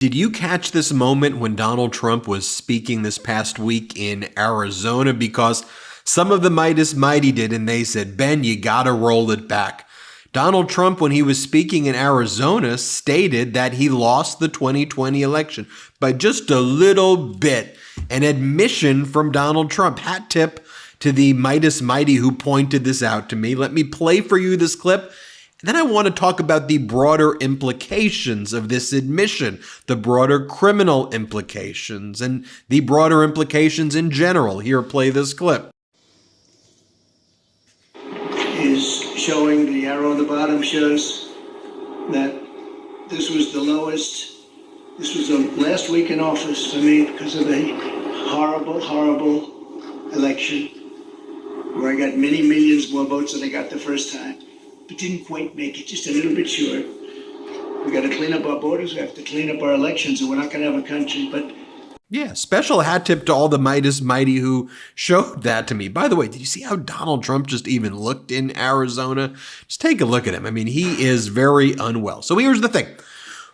Did you catch this moment when Donald Trump was speaking this past week in Arizona? Because some of the Meidas Mighty did, and they said, Ben, you gotta roll it back. Donald Trump, when he was speaking in Arizona, stated that he lost the 2020 election by just a little bit. An admission from Donald Trump. Hat tip to the Meidas Mighty who pointed this out to me. Let me play for you this clip. And then I want to talk about the broader implications of this admission, the broader criminal implications, and the broader implications in general. Here, play this clip. Is showing the arrow on the bottom shows that this was the lowest. This was the last week in office for me because of a horrible, horrible election where I got many millions more votes than I got the first time. But didn't quite make it, just a little bit short. We got to clean up our borders. We have to clean up our elections, or we're not going to have a country. But yeah, special hat tip to all the Meidas Mighty who showed that to me. By the way, did you see how Donald Trump just even looked in Arizona? Just take a look at him. I mean, he is very unwell. So here's the thing.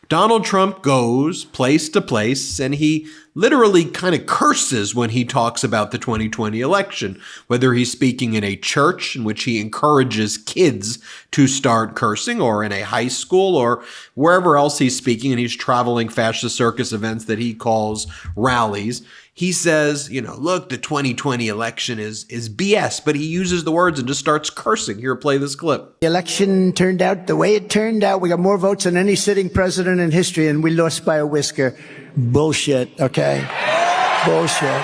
Donald Trump goes place to place, and he literally kind of curses when he talks about the 2020 election, whether he's speaking in a church in which he encourages kids to start cursing, or in a high school, or wherever else he's speaking, and he's traveling fascist circus events that he calls rallies. He says, look, the 2020 election is BS, but he uses the words and just starts cursing. Here, play this clip. the election turned out the way it turned out. We got more votes than any sitting president in history, and we lost by a whisker. Bullshit, okay? Bullshit.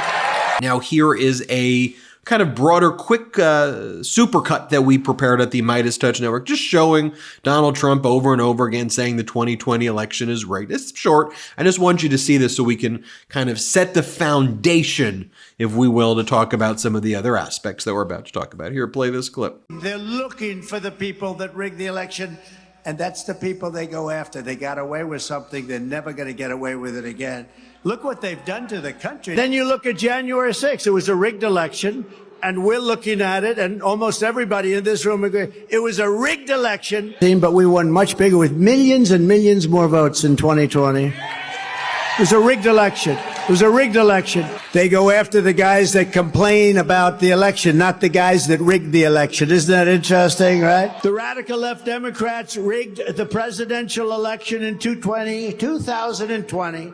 Now, here is a kind of broader, quick supercut that we prepared at the MeidasTouch Network, just showing Donald Trump over and over again saying the 2020 election is rigged. It's short. I just want you to see this so we can kind of set the foundation, if we will, to talk about some of the other aspects that we're about to talk about. Here, play this clip. They're looking for the people that rigged the election, and that's the people they go after. They got away with something. They're never going to get away with it again. Look what they've done to the country. Then you look at January 6th. It was a rigged election, and we're looking at it, and almost everybody in this room agree. It was a rigged election. But we won much bigger with millions and millions more votes in 2020. It was a rigged election. It was a rigged election. They go after the guys that complain about the election, not the guys that rigged the election. Isn't that interesting, right? The radical left Democrats rigged the presidential election in 2020.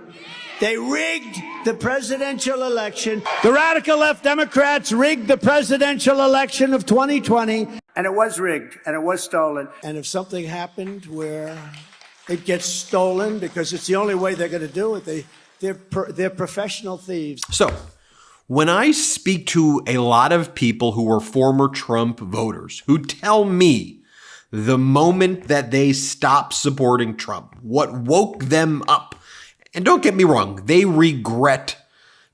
They rigged the presidential election. The radical left Democrats rigged the presidential election of 2020. And it was rigged, and it was stolen. And if something happened where it gets stolen, because it's the only way they're going to do it, they're professional thieves. So, when I speak to a lot of people who are former Trump voters who tell me the moment that they stopped supporting Trump, what woke them up, and don't get me wrong, they regret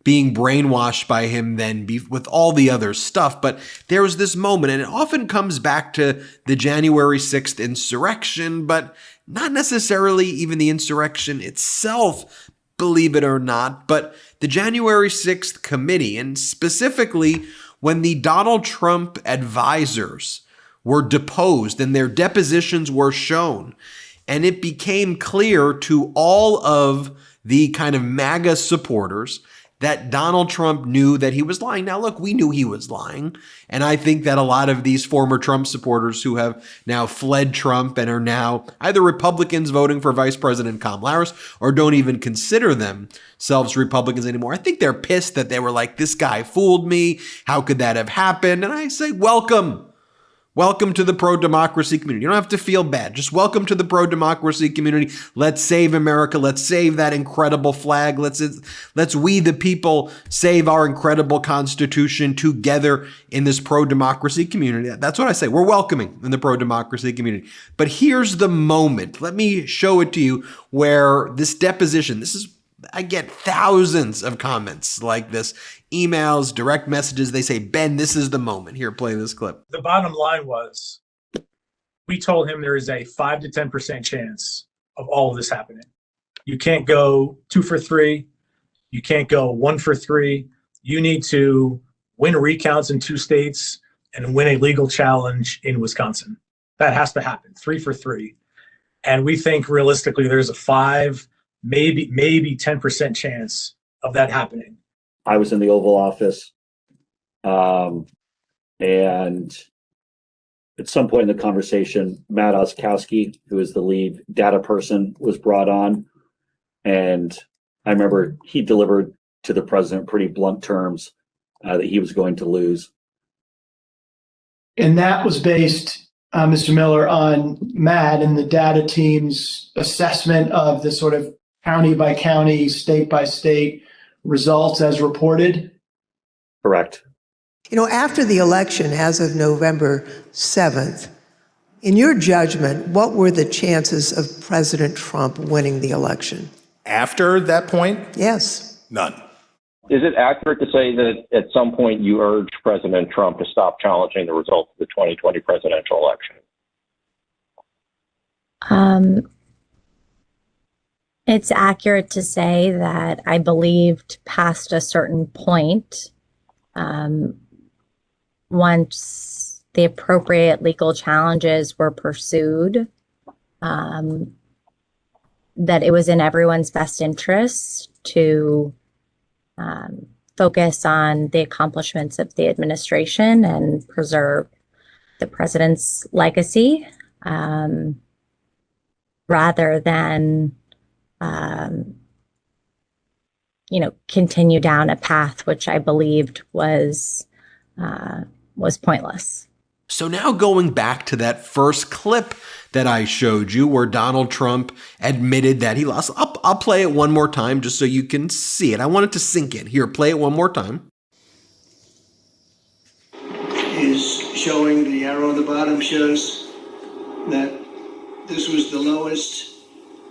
being brainwashed by him then with all the other stuff. But there was this moment, and it often comes back to the January 6th insurrection, but not necessarily even the insurrection itself, believe it or not, but the January 6th committee, and specifically when the Donald Trump advisors were deposed and their depositions were shown. And it became clear to all of the kind of MAGA supporters that Donald Trump knew that he was lying. Now, look, we knew he was lying. And I think that a lot of these former Trump supporters who have now fled Trump and are now either Republicans voting for Vice President Kamala Harris or don't even consider themselves Republicans anymore, I think they're pissed that they were like, this guy fooled me. How could that have happened? And I say, welcome. Welcome to the pro-democracy community. You don't have to feel bad. Just welcome to the pro-democracy community. Let's save America. Let's save that incredible flag. Let's we the people save our incredible Constitution together in this pro-democracy community. That's what I say. We're welcoming in the pro-democracy community. But here's the moment. Let me show it to you where this deposition, I get thousands of comments like this, emails, direct messages. They say, Ben, this is the moment. Here, play this clip. The bottom line was, we told him there is a 5 to 10% chance of all of this happening. You can't go 2 for 3. You can't go 1 for 3. You need to win recounts in 2 states and win a legal challenge in Wisconsin. That has to happen, 3 for 3. And we think realistically there's a 5, maybe 10% chance of that happening. I was in the Oval Office, and at some point in the conversation, Matt Oskowski, who is the lead data person, was brought on. And I remember he delivered to the president pretty blunt terms that he was going to lose. And that was based, Mr. Miller, on Matt and the data team's assessment of the sort of county by county, state by state results as reported? Correct. You know, after the election, as of November 7th, in your judgment, what were the chances of President Trump winning the election? After that point? Yes. None. Is it accurate to say that at some point you urged President Trump to stop challenging the results of the 2020 presidential election? It's accurate to say that I believed past a certain point, once the appropriate legal challenges were pursued, that it was in everyone's best interest to focus on the accomplishments of the administration and preserve the president's legacy, rather than continue down a path which I believed was pointless. So now going back to that first clip that I showed you where Donald Trump admitted that he lost. I'll play it one more time just so you can see it. I want it to sink in. Here, play it one more time. Is showing the arrow on the bottom shows that this was the lowest.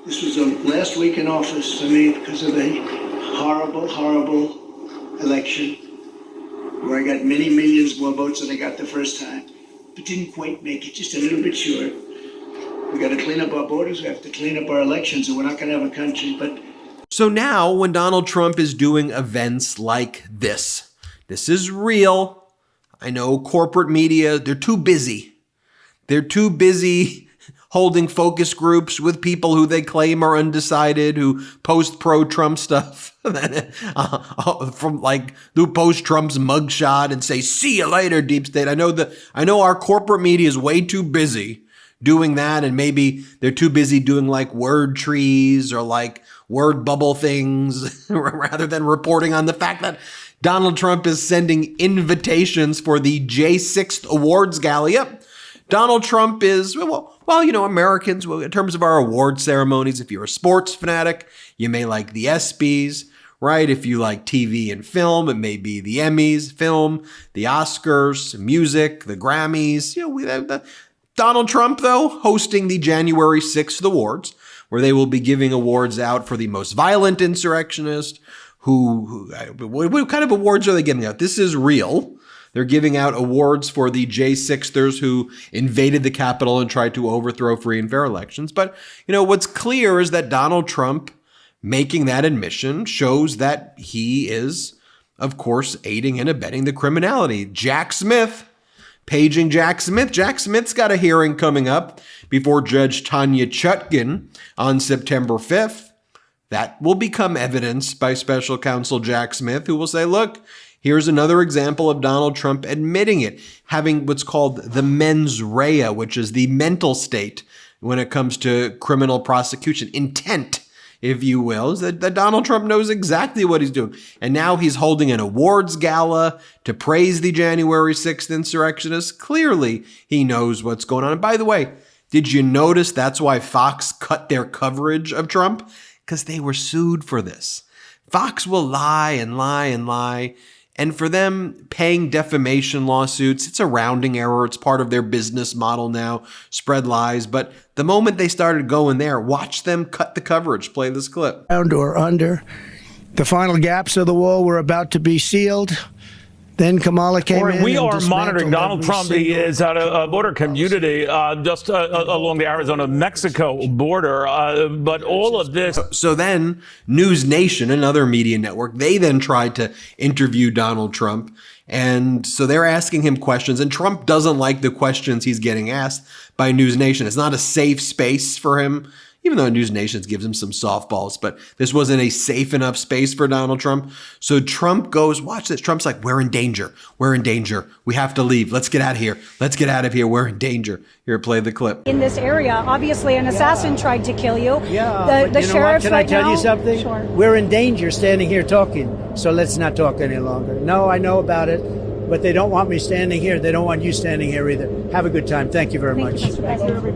This was the last week in office for me because of a horrible, horrible election where I got many millions more votes than I got the first time, but didn't quite make it, just a little bit short. We got to clean up our borders. We have to clean up our elections, or we're not going to have a country. But so now when Donald Trump is doing events like this is real. I know corporate media, they're too busy. They're too busy holding focus groups with people who they claim are undecided, who post pro-Trump stuff, from like who post Trump's mugshot and say, "See you later, deep state." I know our corporate media is way too busy doing that, and maybe they're too busy doing like word trees or like word bubble things rather than reporting on the fact that Donald Trump is sending invitations for the J6th Awards Gala. Yep. Donald Trump is, well, Americans, in terms of our award ceremonies, if you're a sports fanatic, you may like the ESPYs, right? If you like TV and film, it may be the Emmys, film, the Oscars, music, the Grammys. Donald Trump, though, hosting the January 6th Awards, where they will be giving awards out for the most violent insurrectionist. What kind of awards are they giving out? This is real. They're giving out awards for the J6ers who invaded the Capitol and tried to overthrow free and fair elections. But, what's clear is that Donald Trump making that admission shows that he is, of course, aiding and abetting the criminality. Jack Smith, paging Jack Smith. Jack Smith's got a hearing coming up before Judge Tanya Chutkan on September 5th. That will become evidence by special counsel Jack Smith, who will say, look, here's another example of Donald Trump admitting it, having what's called the mens rea, which is the mental state when it comes to criminal prosecution. Intent, if you will, is that Donald Trump knows exactly what he's doing. And now he's holding an awards gala to praise the January 6th insurrectionists. Clearly, he knows what's going on. And by the way, did you notice that's why Fox cut their coverage of Trump? Because they were sued for this. Fox will lie and lie and lie. And for them, paying defamation lawsuits, it's a rounding error. It's part of their business model now, spread lies. But the moment they started going there, watch them cut the coverage. Play this clip. or under, the final gaps of the wall were about to be sealed. Then Kamala came in. We and are monitoring dismantled Donald every Trump. He single is at a border community just along the Arizona-Mexico border. But all of this. So then News Nation, another media network, they then tried to interview Donald Trump. And so they're asking him questions. And Trump doesn't like the questions he's getting asked by News Nation. It's not a safe space for him. even though News Nations gives him some softballs, but this wasn't a safe enough space for Donald Trump. So Trump goes, watch this. Trump's like, we're in danger. We're in danger. We have to leave. Let's get out of here. Let's get out of here. We're in danger. Here, play the clip. In this area, obviously an assassin tried to kill you. Yeah, The sheriff's Can right I tell now, you something? Sure. We're in danger standing here talking, so let's not talk any longer. No, I know about it, but they don't want me standing here. They don't want you standing here either. Have a good time. Thank you very much.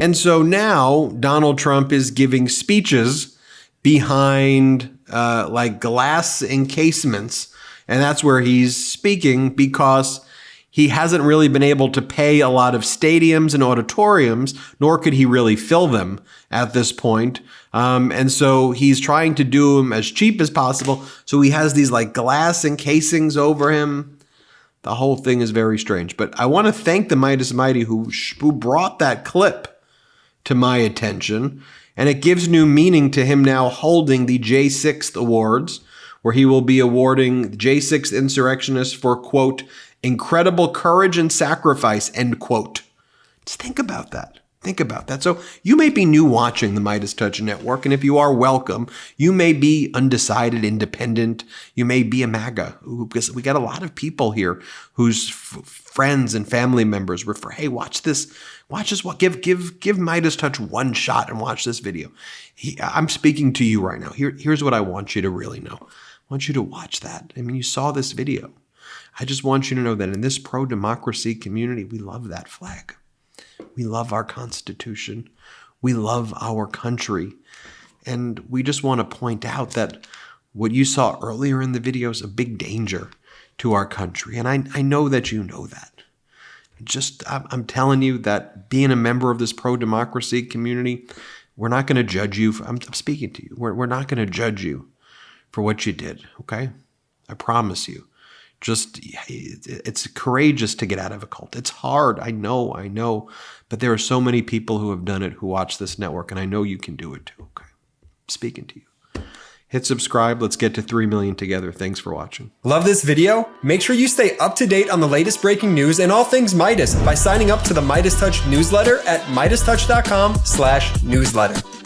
And so now Donald Trump is giving speeches behind like glass encasements. And that's where he's speaking because he hasn't really been able to pay a lot of stadiums and auditoriums, nor could he really fill them at this point. And so he's trying to do them as cheap as possible. So he has these like glass encasings over him. The whole thing is very strange. But I want to thank the Meidas Mighty who brought that clip to my attention. And it gives new meaning to him now holding the J6th Awards, where he will be awarding J6 insurrectionists for, quote, incredible courage and sacrifice, end quote. Just think about that. Think about that. So you may be new watching the MeidasTouch Network, and if you are, welcome. You may be undecided, independent. You may be a MAGA, because we got a lot of people here whose friends and family members refer, hey, watch this. Watch this. Give MeidasTouch one shot and watch this video. I'm speaking to you right now. Here's what I want you to really know. I want you to watch that. I mean, you saw this video. I just want you to know that in this pro-democracy community, we love that flag. We love our Constitution. We love our country. And we just want to point out that what you saw earlier in the video is a big danger to our country. And I know that you know that. I'm telling you that being a member of this pro-democracy community, we're not going to judge you. I'm speaking to you. We're not going to judge you for what you did, okay? I promise you. Just, it's courageous to get out of a cult. It's hard. I know. But there are so many people who have done it who watch this network, and I know you can do it too, okay? I'm speaking to you. Hit subscribe. Let's get to 3 million together. Thanks for watching. Love this video? Make sure you stay up to date on the latest breaking news and all things Meidas by signing up to the MeidasTouch newsletter at MeidasTouch.com/newsletter.